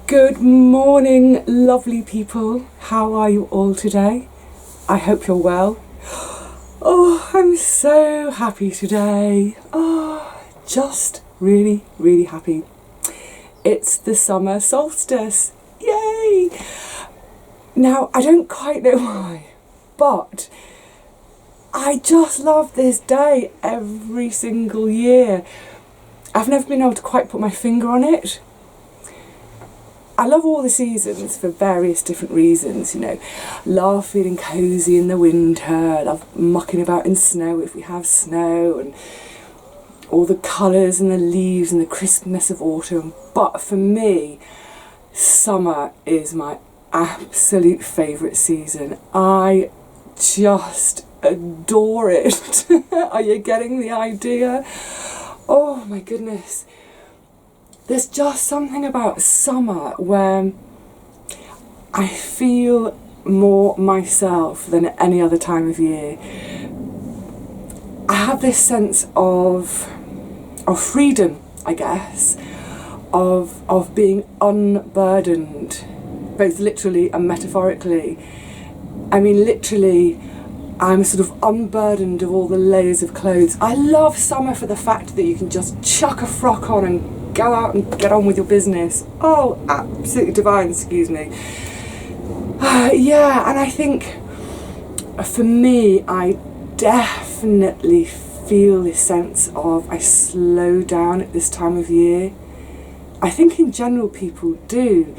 Good morning, lovely people. How are you all today? I hope you're well. Oh, I'm so happy today. Oh, just really, really happy. It's the summer solstice. Yay! Now, I don't quite know why, but I just love this day every single year. I've never been able to quite put my finger on it. I love all the seasons for various different reasons, you know. Love feeling cosy in the winter, love mucking about in snow if we have snow, and all the colours and the leaves and the crispness of autumn. But for me, summer is my absolute favourite season. I just adore it. Are you getting the idea? Oh my goodness. There's just something about summer where I feel more myself than at any other time of year. I have this sense of freedom, I guess, of being unburdened, both literally and metaphorically. I mean, literally, I'm sort of unburdened of all the layers of clothes. I love summer for the fact that you can just chuck a frock on and go out and get on with your business. Oh, absolutely divine, excuse me. Yeah, and I think for me, I definitely feel this sense of I slow down at this time of year. I think in general people do.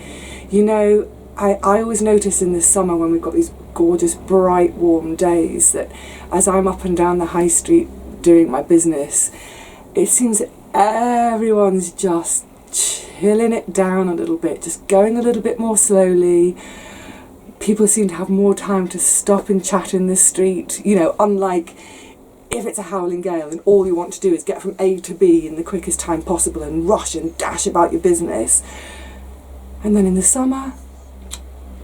You know, I always notice in the summer when we've got these gorgeous, bright, warm days that as I'm up and down the high street doing my business, it seems that everyone's just chilling it down a little bit, just going a little bit more slowly. People seem to have more time to stop and chat in the street, you know, unlike if it's a howling gale and all you want to do is get from A to B in the quickest time possible and rush and dash about your business. And then in the summer,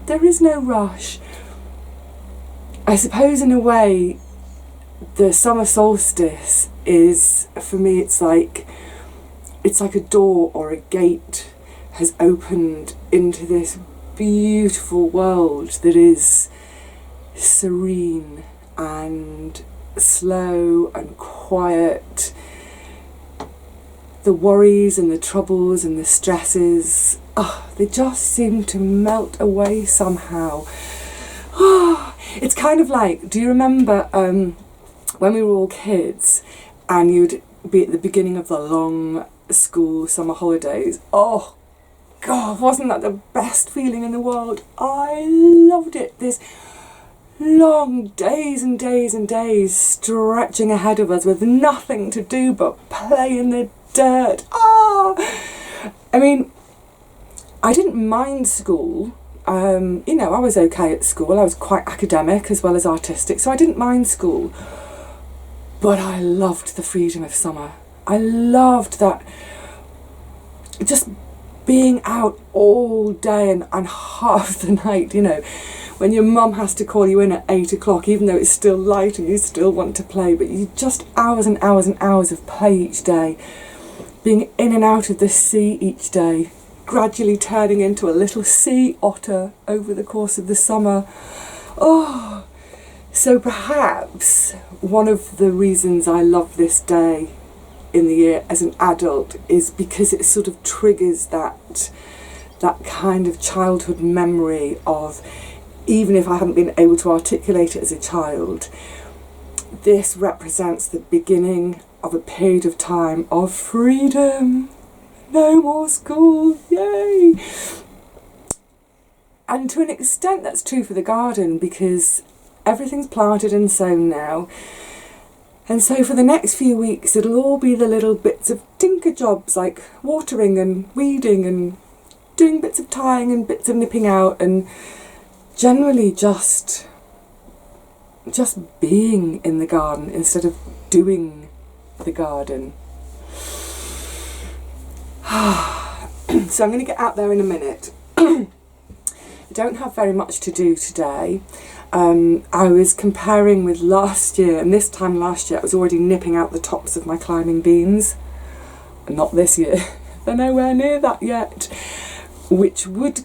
there is no rush. I suppose in a way, the summer solstice is, for me, it's like a door or a gate has opened into this beautiful world that is serene and slow and quiet. The worries and the troubles and the stresses, they just seem to melt away somehow. It's kind of like, do you remember when we were all kids and you'd be at the beginning of the long school summer holidays? Oh God, wasn't that the best feeling in the world? I loved it. This long days and days and days stretching ahead of us with nothing to do but play in the dirt. I mean, I didn't mind school. You know, I was okay at school. I was quite academic as well as artistic, so I didn't mind school. But I loved the freedom of summer. I loved that, just being out all day and half the night, you know, when your mum has to call you in at 8 o'clock, even though it's still light and you still want to play, but you just hours and hours and hours of play each day, being in and out of the sea each day, gradually turning into a little sea otter over the course of the summer. Oh, so perhaps one of the reasons I love this day in the year as an adult is because it sort of triggers that kind of childhood memory of, even if I haven't been able to articulate it as a child, this represents the beginning of a period of time of freedom. No more school, yay! And to an extent that's true for the garden, because everything's planted and sown now. And so for the next few weeks it'll all be the little bits of tinker jobs like watering and weeding and doing bits of tying and bits of nipping out and generally just being in the garden instead of doing the garden. So I'm going to get out there in a minute. I don't have very much to do today. I was comparing with last year, and this time last year I was already nipping out the tops of my climbing beans. Not this year, they're nowhere near that yet. which would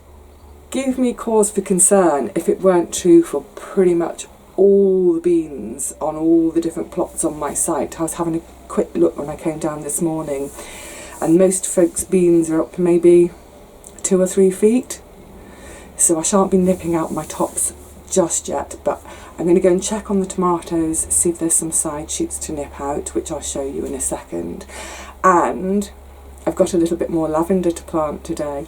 give me cause for concern if it weren't true for pretty much all the beans on all the different plots on my site. I was having a quick look when I came down this morning, and most folks' beans are up maybe 2 or 3 feet, so I shan't be nipping out my tops just yet, but I'm going to go and check on the tomatoes, see if there's some side shoots to nip out, which I'll show you in a second. And I've got a little bit more lavender to plant today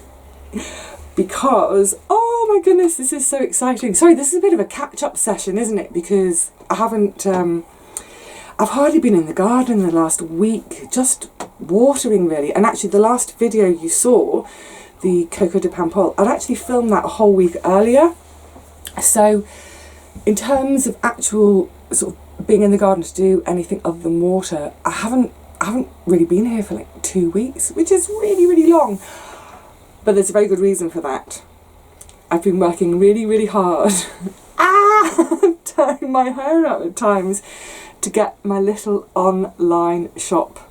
because, oh my goodness, this is so exciting. Sorry, this is a bit of a catch-up session, isn't it? Because I haven't, I've hardly been in the garden the last week, just watering really. And actually the last video you saw, the Coco de Paimpol, I'd actually filmed that a whole week earlier. So in terms of actual sort of being in the garden to do anything other than water, I haven't really been here for like 2 weeks, which is really, really long. But there's a very good reason for that. I've been working really, really hard. I'm tearing my hair out at times to get my little online shop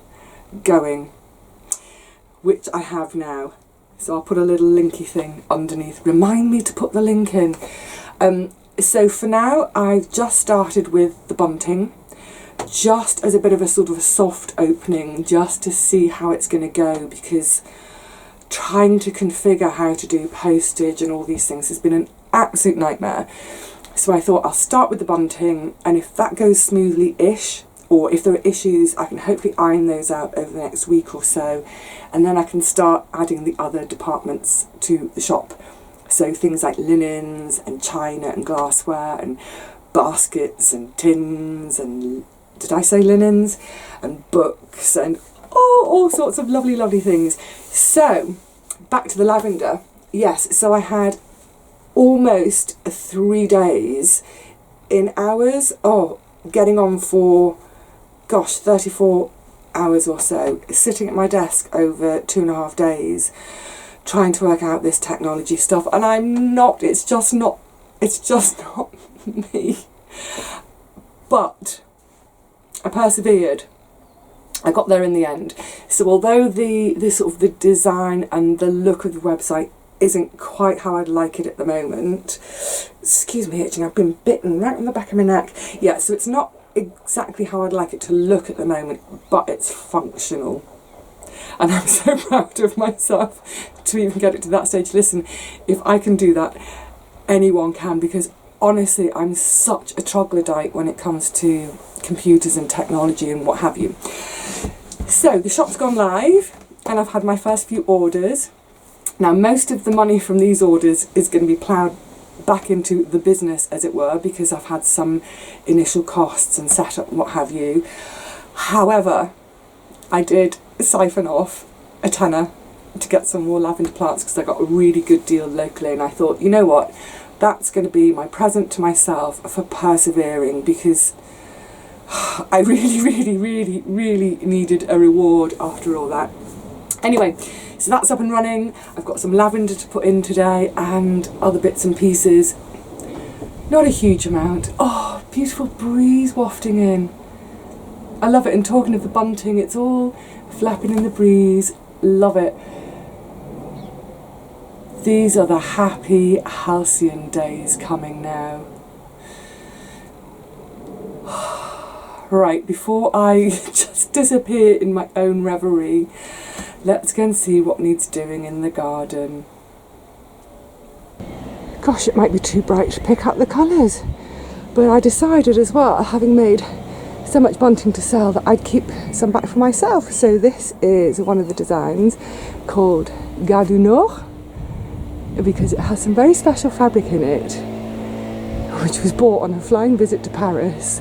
going, which I have now. So I'll put a little linky thing underneath. Remind me to put the link in. So for now, I've just started with the bunting, just as a bit of a sort of a soft opening, just to see how it's going to go, because trying to configure how to do postage and all these things has been an absolute nightmare. So I thought I'll start with the bunting, and if that goes smoothly-ish, or if there are issues, I can hopefully iron those out over the next week or so, and then I can start adding the other departments to the shop. So things like linens and china and glassware and baskets and tins and, did I say linens? And books and all sorts of lovely, lovely things. So back to the lavender. Yes, so I had almost 3 days in hours, getting on for, gosh, 34 hours or so, sitting at my desk over 2.5 days, trying to work out this technology stuff, and it's just not me. But I persevered. I got there in the end. So although the sort of the design and the look of the website isn't quite how I'd like it at the moment, excuse me itching, I've been bitten right on the back of my neck. Yeah, so it's not exactly how I'd like it to look at the moment, but it's functional. And I'm so proud of myself to even get it to that stage. Listen, if I can do that, anyone can, because honestly, I'm such a troglodyte when it comes to computers and technology and what have you. So the shop's gone live and I've had my first few orders. Now, most of the money from these orders is going to be ploughed back into the business, as it were, because I've had some initial costs and setup and what have you. However, I did siphon off a tenner to get some more lavender plants because I got a really good deal locally, and I thought, you know what, that's going to be my present to myself for persevering, because I really, really, really, really needed a reward after all that. Anyway, so that's up and running. I've got some lavender to put in today and other bits and pieces. Not a huge amount. Oh, beautiful breeze wafting in. I love it. And talking of the bunting, it's all flapping in the breeze. Love it. These are the happy halcyon days coming now. Right, before I just disappear in my own reverie, let's go and see what needs doing in the garden. Gosh, it might be too bright to pick up the colours, but I decided as well, having made so much bunting to sell, that I'd keep some back for myself. So this is one of the designs called Gare du Nord, because it has some very special fabric in it, which was bought on a flying visit to Paris,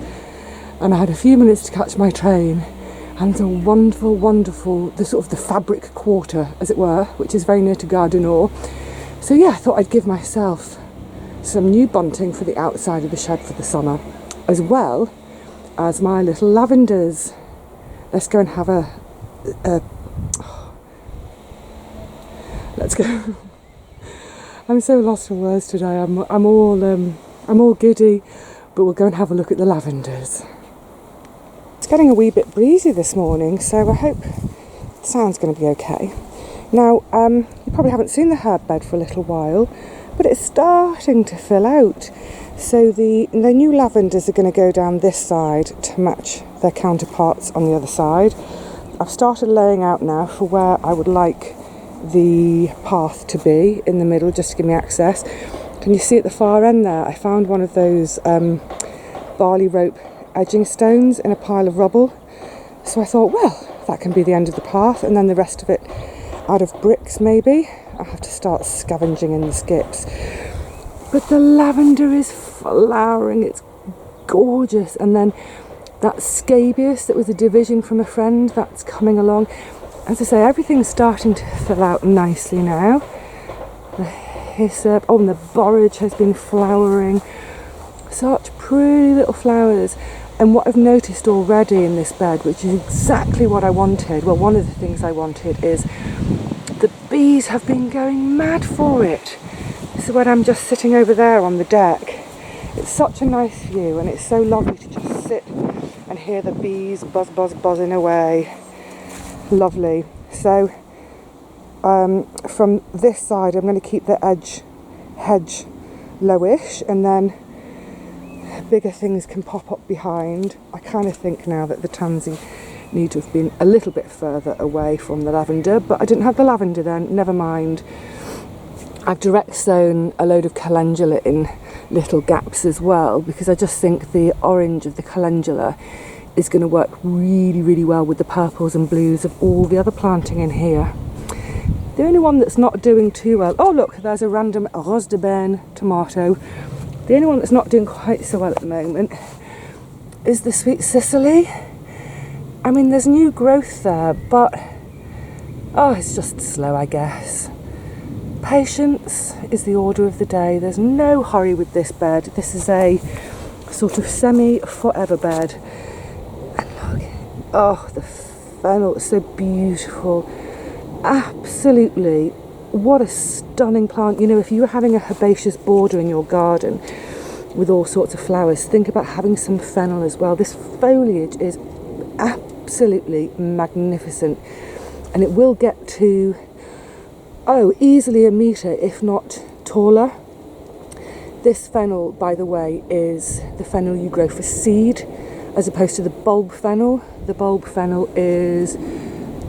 and I had a few minutes to catch my train. And it's a wonderful, wonderful, the sort of the fabric quarter, as it were, which is very near to Gare du Nord. So yeah, I thought I'd give myself some new bunting for the outside of the shed for the summer, as well as my little lavenders. Let's go and have let's go. I'm so lost for words today. I'm all giddy, but we'll go and have a look at the lavenders. It's getting a wee bit breezy this morning, so I hope the sound's going to be okay. Now, you probably haven't seen the herb bed for a little while, but it's starting to fill out. So the new lavenders are going to go down this side to match their counterparts on the other side. I've started laying out now for where I would like the path to be in the middle, just to give me access. Can you see at the far end there, I found one of those barley rope edging stones in a pile of rubble. So I thought, well, that can be the end of the path, and then the rest of it out of bricks maybe. I'll have to start scavenging in the skips. But the lavender is flowering, it's gorgeous. And then that scabious that was a division from a friend, that's coming along. As I say, everything's starting to fill out nicely now. The hyssop, and the borage has been flowering. Such pretty little flowers. And what I've noticed already in this bed, which is exactly what I wanted, well, one of the things I wanted, is the bees have been going mad for it. So when I'm just sitting over there on the deck, it's such a nice view, and it's so lovely to just sit and hear the bees buzzing away. Lovely. So from this side, I'm going to keep the hedge lowish, and then bigger things can pop up behind. I kind of think now that the tansy need to have been a little bit further away from the lavender, but I didn't have the lavender then, never mind. I've direct sown a load of calendula in little gaps as well, because I just think the orange of the calendula is going to work really, really well with the purples and blues of all the other planting in here. The only one that's not doing too well, oh look, there's a random rose de Berne tomato. The only one that's not doing quite so well at the moment is the sweet Sicily. I mean, there's new growth there, but it's just slow, I guess. Patience is the order of the day. There's no hurry with this bed. This is a sort of semi-forever bed. And look, the fennel is so beautiful. Absolutely. What a stunning plant. You know, if you were having a herbaceous border in your garden with all sorts of flowers, think about having some fennel as well. This foliage is absolutely magnificent, and it will get to easily a metre, if not taller. This fennel, by the way, is the fennel you grow for seed as opposed to the bulb fennel. The bulb fennel is,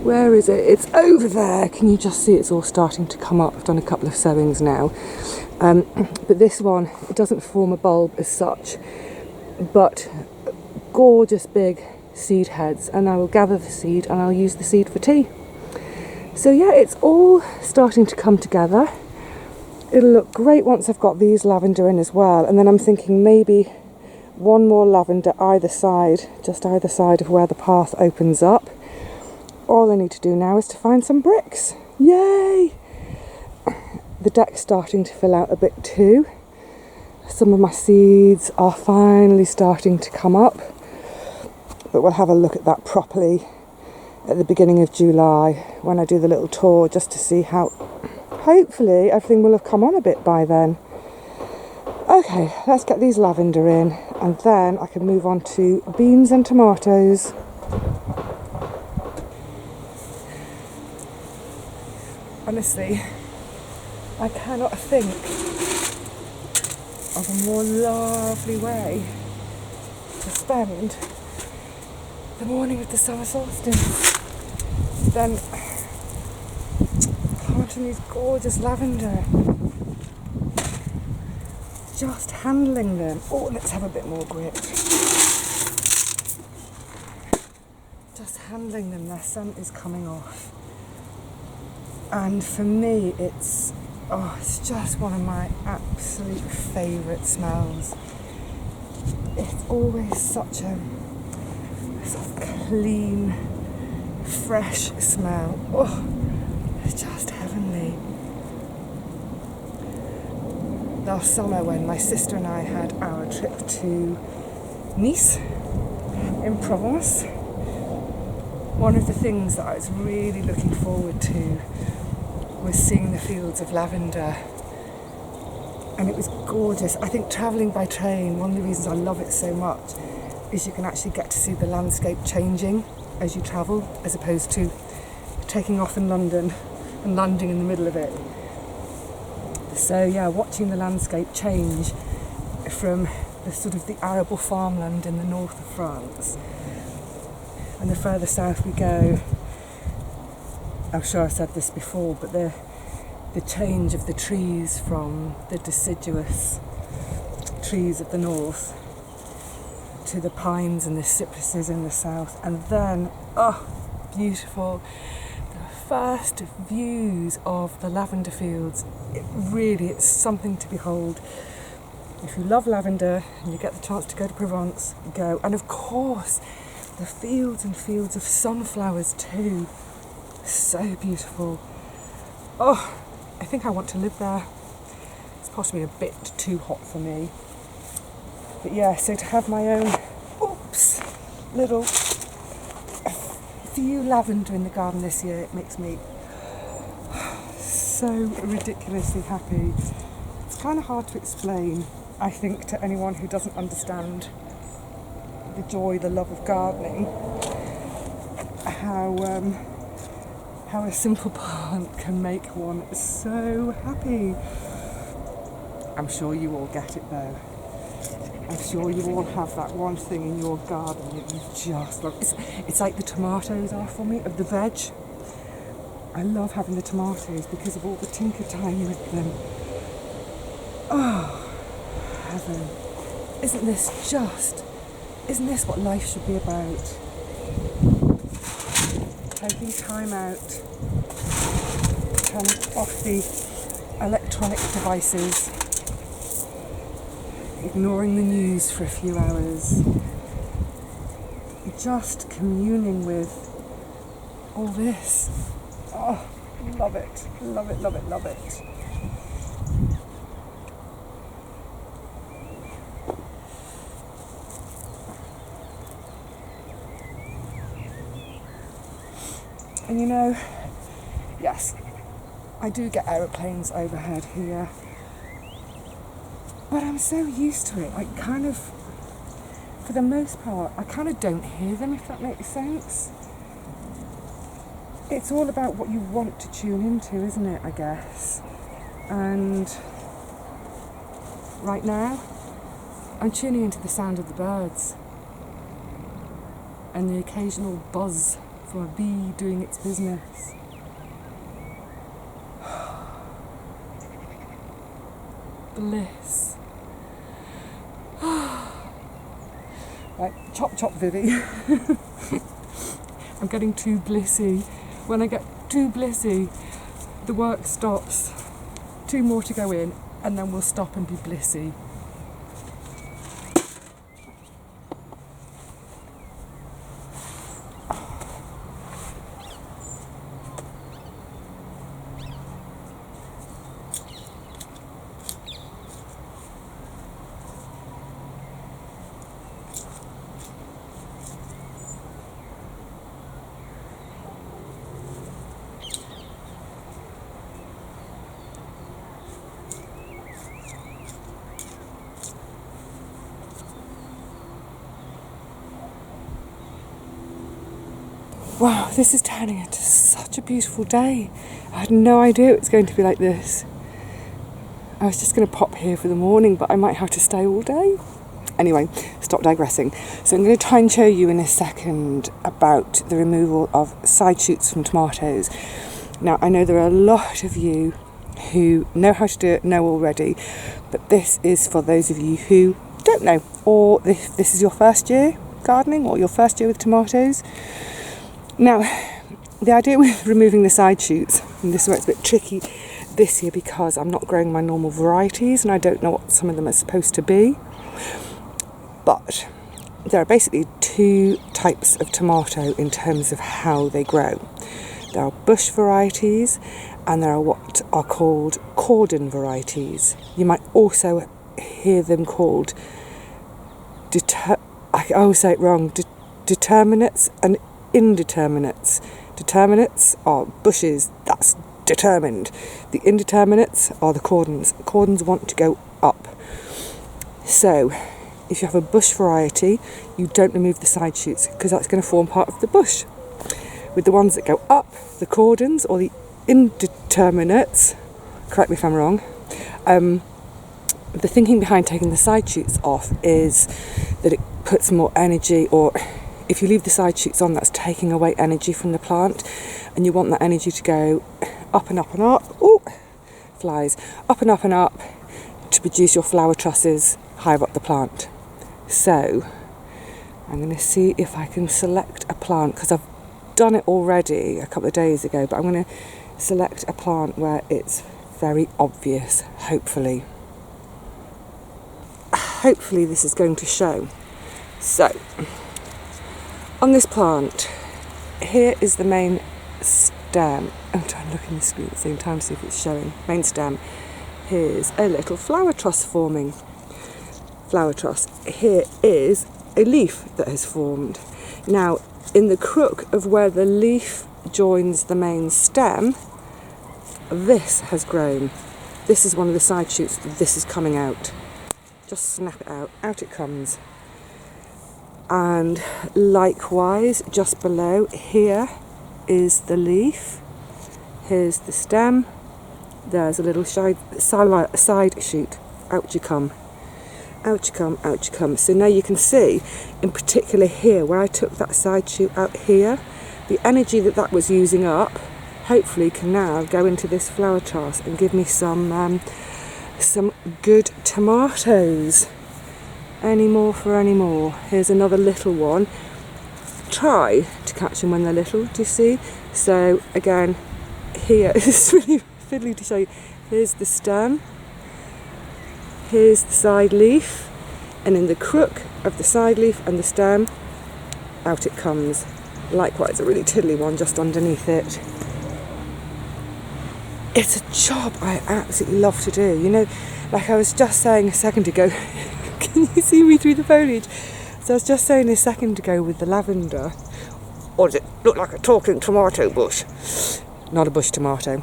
where is it? It's over there. Can you just see it's all starting to come up? I've done a couple of sowings now. But this one, it doesn't form a bulb as such, but gorgeous big seed heads, and I will gather the seed and I'll use the seed for tea. So yeah, it's all starting to come together. It'll look great once I've got these lavender in as well, and then I'm thinking maybe one more lavender either side, just either side of where the path opens up. All I need to do now is to find some bricks. Yay! The deck's starting to fill out a bit too. Some of my seeds are finally starting to come up, but we'll have a look at that properly at the beginning of July when I do the little tour, just to see how, hopefully everything will have come on a bit by then. Okay, let's get these lavender in, and then I can move on to beans and tomatoes. Honestly, I cannot think of a more lovely way to spend the morning of the summer solstice than planting these gorgeous lavender. Just handling them. Oh, let's have a bit more grip. Just handling them, their scent is coming off. And for me, it's just one of my absolute favourite smells. It's always such a sort of clean, fresh smell. Oh, it's just heavenly. Last summer, when my sister and I had our trip to Nice in Provence, one of the things that I was really looking forward to was seeing the fields of lavender, and it was gorgeous. I think travelling by train, one of the reasons I love it so much is you can actually get to see the landscape changing as you travel, as opposed to taking off in London and landing in the middle of it. So yeah, watching the landscape change from the sort of the arable farmland in the north of France, and the further south we go, I'm sure I've said this before, but the change of the trees from the deciduous trees of the north to the pines and the cypresses in the south, and then, oh, beautiful, the first views of the lavender fields. It's something to behold. If you love lavender and you get the chance to go to Provence, go. And of course, the fields and fields of sunflowers too. So beautiful. Oh, I think I want to live there. It's possibly a bit too hot for me. But yeah, so to have my own, little few lavender in the garden this year, it makes me so ridiculously happy. It's kind of hard to explain, I think, to anyone who doesn't understand the joy, the love of gardening, how a simple plant can make one so happy. I'm sure you all get it though. I'm sure you all have that one thing in your garden that you just love. It's like the tomatoes are for me, of the veg. I love having the tomatoes because of all the tinker time with them. Oh, heaven. Isn't this what life should be about? Taking time out, turning off the electronic devices, ignoring the news for a few hours, just communing with all this. Oh, love it, love it, love it, love it. And you know, yes, I do get aeroplanes overhead here, but I'm so used to it. For the most part, I kind of don't hear them, if that makes sense. It's all about what you want to tune into, isn't it, I guess? And right now, I'm tuning into the sound of the birds and the occasional buzz from a bee doing its business. Bliss. Right, chop chop Vivi. I'm getting too blissy. When I get too blissy, the work stops. 2 more to go in, and then we'll stop and be blissy. Wow, this is turning into such a beautiful day. I had no idea it was going to be like this. I was just going to pop here for the morning, but I might have to stay all day. Anyway, stop digressing. So I'm going to try and show you in a second about the removal of side shoots from tomatoes. Now, I know there are a lot of you who know how to do it, know already, but this is for those of you who don't know, or this is your first year gardening or your first year with tomatoes. Now, the idea with removing the side shoots, and this is where it's a bit tricky this year because I'm not growing my normal varieties and I don't know what some of them are supposed to be. But there are basically 2 types of tomato in terms of how they grow. There are bush varieties and there are what are called cordon varieties. You might also hear them called determinates and indeterminates. Determinates are bushes, that's determined. The indeterminates are the cordons. Cordons want to go up. So if you have a bush variety, you don't remove the side shoots because that's going to form part of the bush. With the ones that go up, the cordons or the indeterminate, correct me if I'm wrong, the thinking behind taking the side shoots off is that it puts more energy, or if you leave the side shoots on, that's taking away energy from the plant, and you want that energy to go up and up and up, flies, up and up and up, to produce your flower trusses higher up the plant. So I'm going to see if I can select a plant, because I've done it already a couple of days ago, but I'm going to select a plant where it's very obvious, hopefully. Hopefully this is going to show. So, on this plant, here is the main stem. I'm trying to look in the screen at the same time to see if it's showing. Main stem. Here's a little flower truss forming. Flower truss. Here is a leaf that has formed. Now, in the crook of where the leaf joins the main stem, this has grown. This is one of the side shoots. This is coming out. Just snap it out. Out it comes. And likewise, just below, here is the leaf. Here's the stem. There's a little side shoot. Out you come. Out you come, out you come. So now you can see, in particular here, where I took that side shoot out here, the energy that was using up, hopefully can now go into this flower truss and give me some good tomatoes. Any more for any more. Here's another little one. Try to catch them when they're little, do you see? So again, here, it's really fiddly to show you. Here's the stem. Here's the side leaf. And in the crook of the side leaf and the stem, out it comes. Likewise, a really tiddly one just underneath it. It's a job I absolutely love to do. You know, like I was just saying a second ago, can you see me through the foliage? So I was just saying a second ago with the lavender, or does it look like a talking tomato bush? Not a bush tomato.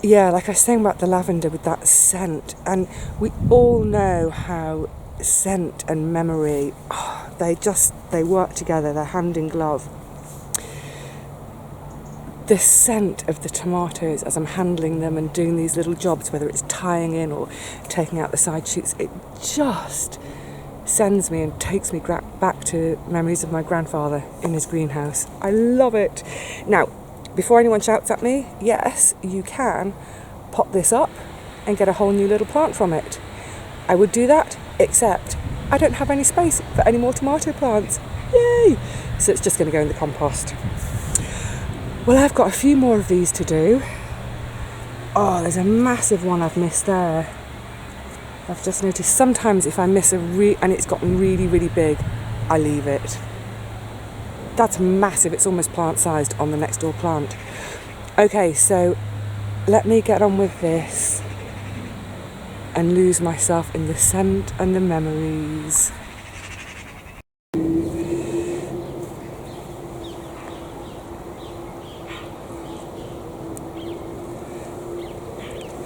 Yeah, like I was saying about the lavender with that scent, and we all know how scent and memory, they work together, they're hand in glove. The scent of the tomatoes as I'm handling them and doing these little jobs, whether it's tying in or taking out the side shoots, it just sends me and takes me back to memories of my grandfather in his greenhouse. I love it. Now, before anyone shouts at me, yes, you can pop this up and get a whole new little plant from it. I would do that, except I don't have any space for any more tomato plants. Yay! So it's just going to go in the compost. Well, I've got a few more of these to do. Oh, there's a massive one I've missed there. I've just noticed sometimes if I miss and it's gotten really, really big, I leave it. That's massive. It's almost plant-sized on the next door plant. Okay, so let me get on with this and lose myself in the scent and the memories.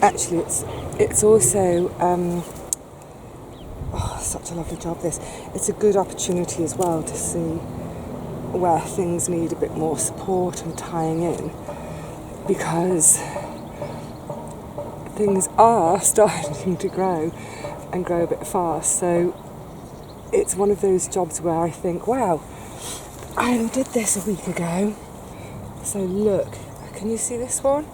Actually, it's also such a lovely job this. It's a good opportunity as well to see where things need a bit more support and tying in, because things are starting to grow and grow a bit fast. So it's one of those jobs where I think, wow, I only did this a week ago. So look, can you see this one?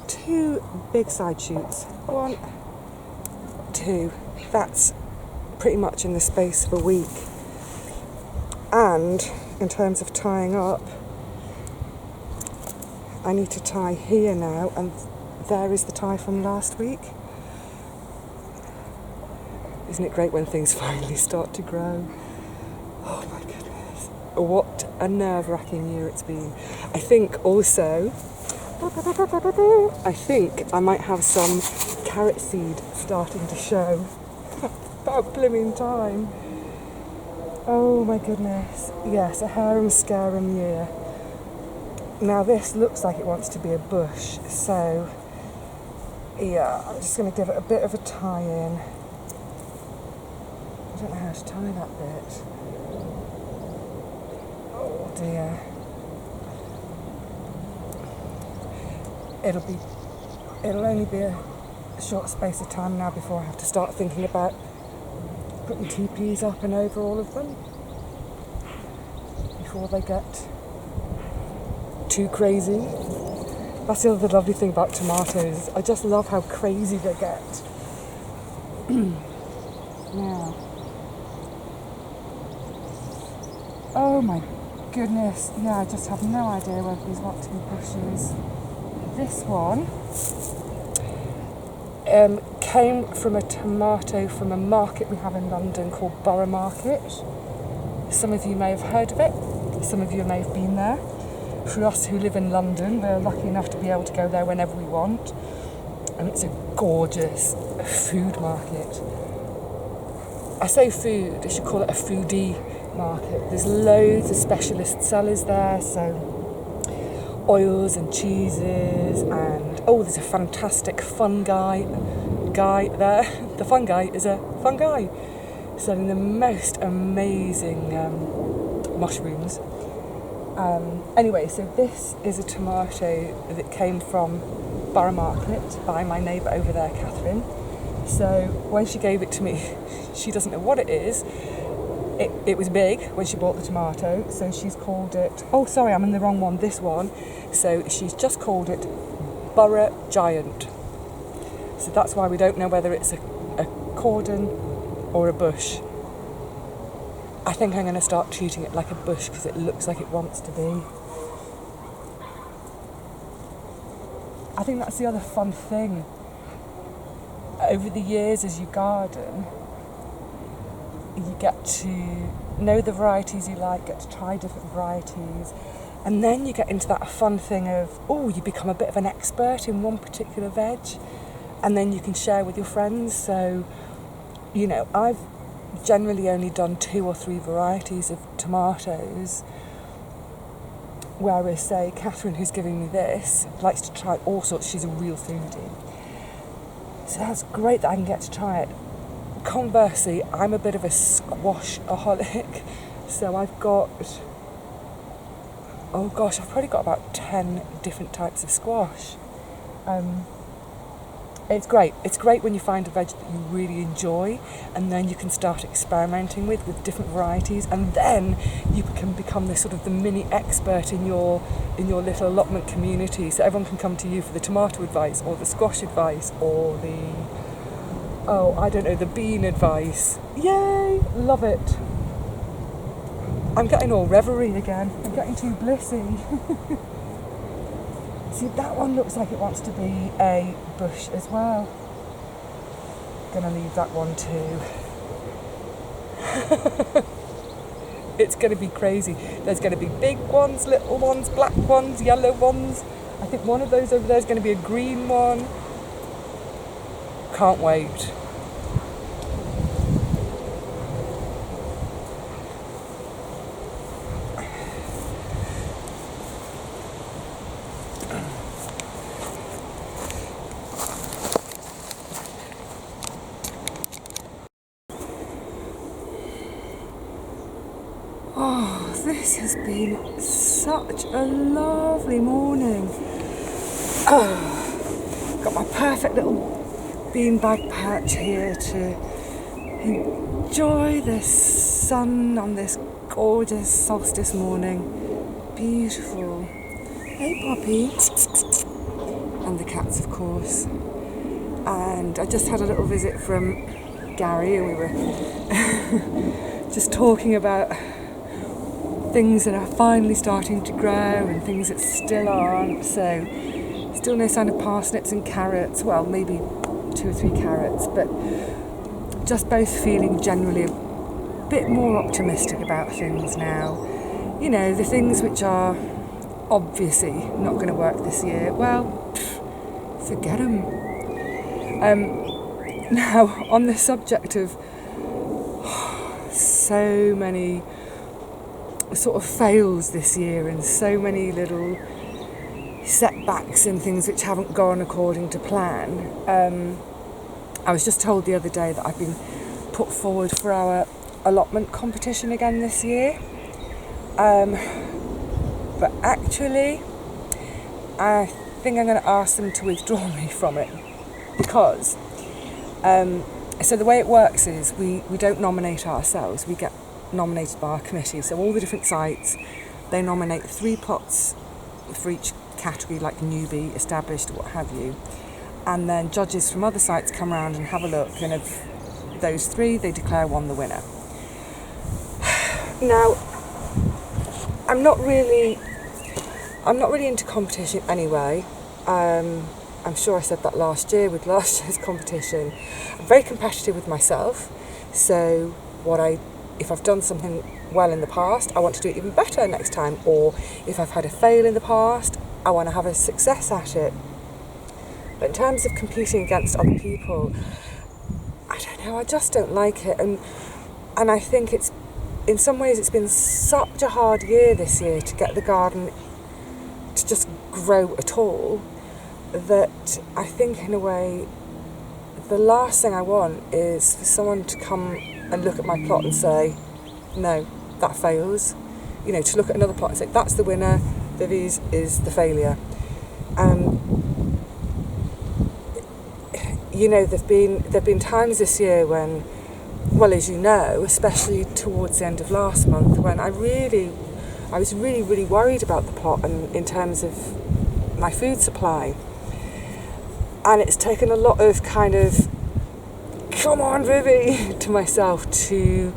2 big side shoots. 1, 2. That's pretty much in the space of a week. And in terms of tying up, I need to tie here now, and there is the tie from last week. Isn't it great when things finally start to grow? Oh my goodness. What a nerve-wracking year it's been. I think also, I might have some carrot seed starting to show. About blooming time. Oh my goodness. Yes, a harum-scarum year. Now this looks like it wants to be a bush, so yeah, I'm just going to give it a bit of a tie-in. I don't know how to tie that bit. Oh dear. it'll only be a short space of time now before I have to start thinking about putting teepees up and over all of them before they get too crazy. That's the other lovely thing about tomatoes. I just love how crazy they get. Now, oh my goodness, yeah, I just have no idea whether these want to be bushes. This one came from a tomato from a market we have in London called Borough Market. Some of you may have heard of it, some of you may have been there. For us who live in London, we're lucky enough to be able to go there whenever we want, and it's a gorgeous food market. I say food, I should call it a foodie market. There's loads of specialist sellers there, so oils and cheeses, and there's a fantastic guy there. The fun guy is a fun guy selling the most amazing mushrooms. Anyway, so this is a tomato that came from Borough Market by my neighbour over there, Catherine. So when she gave it to me, she doesn't know what it is. It was big when she bought the tomato, so she's called it, oh sorry, I'm in the wrong one, this one. So she's just called it Borough Giant. So that's why we don't know whether it's a cordon or a bush. I think I'm going to start treating it like a bush because it looks like it wants to be. I think that's the other fun thing. Over the years as you garden, you get to know the varieties you like, get to try different varieties, and then you get into that fun thing of, you become a bit of an expert in one particular veg, and then you can share with your friends. So, I've generally only done 2 or 3 varieties of tomatoes, whereas, say, Catherine, who's giving me this, likes to try all sorts. She's a real foodie. So that's great that I can get to try it. Conversely, I'm a bit of a squash-aholic, so I've probably got about 10 different types of squash. It's great. It's great when you find a veg that you really enjoy, and then you can start experimenting with different varieties, and then you can become the mini expert in your little allotment community. So everyone can come to you for the tomato advice, or the squash advice, or the bean advice. Yay! Love it. I'm getting all reverie again. I'm getting too blissy. See, that one looks like it wants to be a bush as well. Gonna leave that one too. It's gonna be crazy. There's gonna be big ones, little ones, black ones, yellow ones. I think one of those over there is gonna be a green one. Can't wait. This has been such a lovely morning. Got my perfect little beanbag patch here to enjoy the sun on this gorgeous solstice morning. Beautiful. Hey Poppy. And the cats, of course. And I just had a little visit from Gary, and we were just talking about things that are finally starting to grow and things that still aren't. So still no sign of parsnips and carrots, well maybe 2 or 3 carrots, but just both feeling generally a bit more optimistic about things now. The things which are obviously not going to work this year, well, forget them. Now, on the subject of so many sort of fails this year and so many little setbacks and things which haven't gone according to plan, I was just told the other day that I've been put forward for our allotment competition again this year, but actually I think I'm going to ask them to withdraw me from it, because so the way it works is we don't nominate ourselves, we get nominated by our committee. So all the different sites, they nominate 3 plots for each category, like newbie, established, what have you, and then judges from other sites come around and have a look, and of those 3 they declare one the winner. Now, I'm not really into competition anyway. I'm sure I said that last year with last year's competition. I'm very competitive with myself, so if I've done something well in the past, I want to do it even better next time, or if I've had a fail in the past, I want to have a success at it. But in terms of competing against other people, I don't know, I just don't like it, and I think it's, in some ways, it's been such a hard year this year to get the garden to just grow at all, that I think in a way the last thing I want is for someone to come and look at my plot and say, no, that fails. You know, to look at another plot and say, that's the winner, Vivi's is the failure. You know, there've been times this year when, well, as you know, especially towards the end of last month, when I was really worried about the plot and in terms of my food supply. And it's taken a lot of kind of, come on, Vivi, to myself to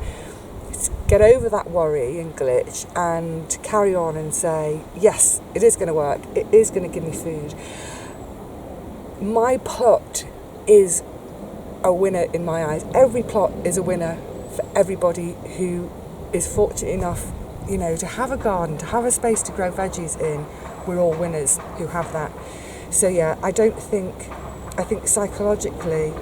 get over that worry and glitch and carry on and say, yes, it is going to work. It is going to give me food. My plot is a winner in my eyes. Every plot is a winner for everybody who is fortunate enough, you know, to have a garden, to have a space to grow veggies in. We're all winners who have that. So yeah, I think psychologically,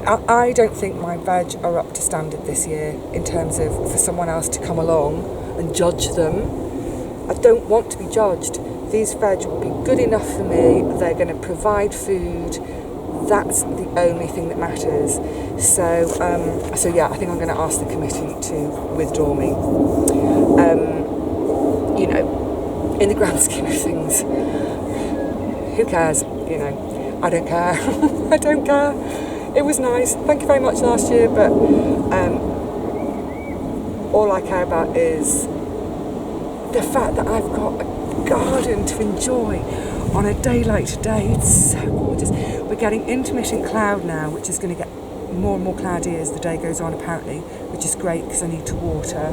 I don't think my veg are up to standard this year in terms of for someone else to come along and judge them. I don't want to be judged. These veg will be good enough for me. They're going to provide food. That's the only thing that matters. So yeah, I think I'm going to ask the committee to withdraw me. You know, in the grand scheme of things, who cares? You know, I don't care. I don't care. It was nice. Thank you very much last year, but all I care about is the fact that I've got a garden to enjoy on a day like today. It's so gorgeous. We're getting intermittent cloud now, which is going to get more and more cloudy as the day goes on, apparently, which is great because I need to water.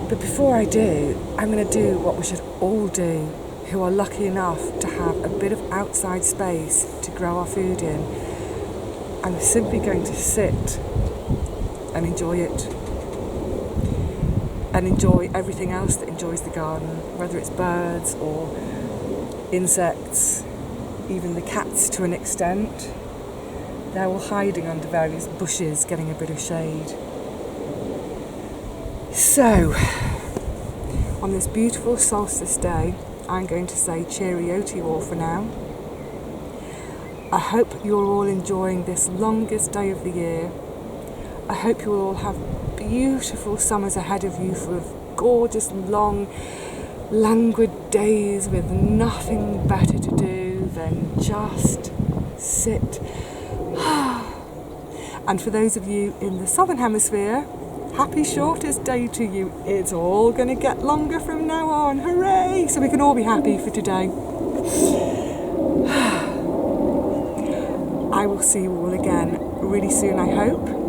But before I do, I'm going to do what we should all do who are lucky enough to have a bit of outside space to grow our food in. I'm simply going to sit and enjoy it, and enjoy everything else that enjoys the garden, whether it's birds or insects, even the cats to an extent. They're all hiding under various bushes, getting a bit of shade. So, on this beautiful solstice day, I'm going to say cheerio to you all for now. I hope you're all enjoying this longest day of the year. I hope you will all have beautiful summers ahead of you, full of gorgeous, long, languid days with nothing better to do than just sit. And for those of you in the southern hemisphere, happy shortest day to you. It's all going to get longer from now on. Hooray! So we can all be happy for today. I will see you all again really soon, I hope.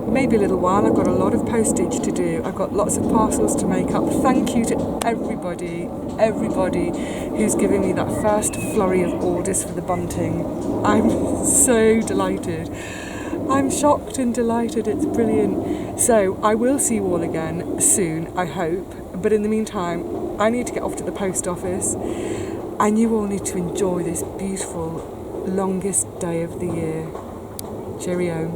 Maybe a little while. I've got a lot of postage to do. I've got lots of parcels to make up. Thank you to everybody who's given me that first flurry of orders for the bunting. I'm so delighted. I'm shocked and delighted. It's brilliant. So I will see you all again soon, I hope. But in the meantime, I need to get off to the post office, and you all need to enjoy this beautiful, longest day of the year. Cheerio.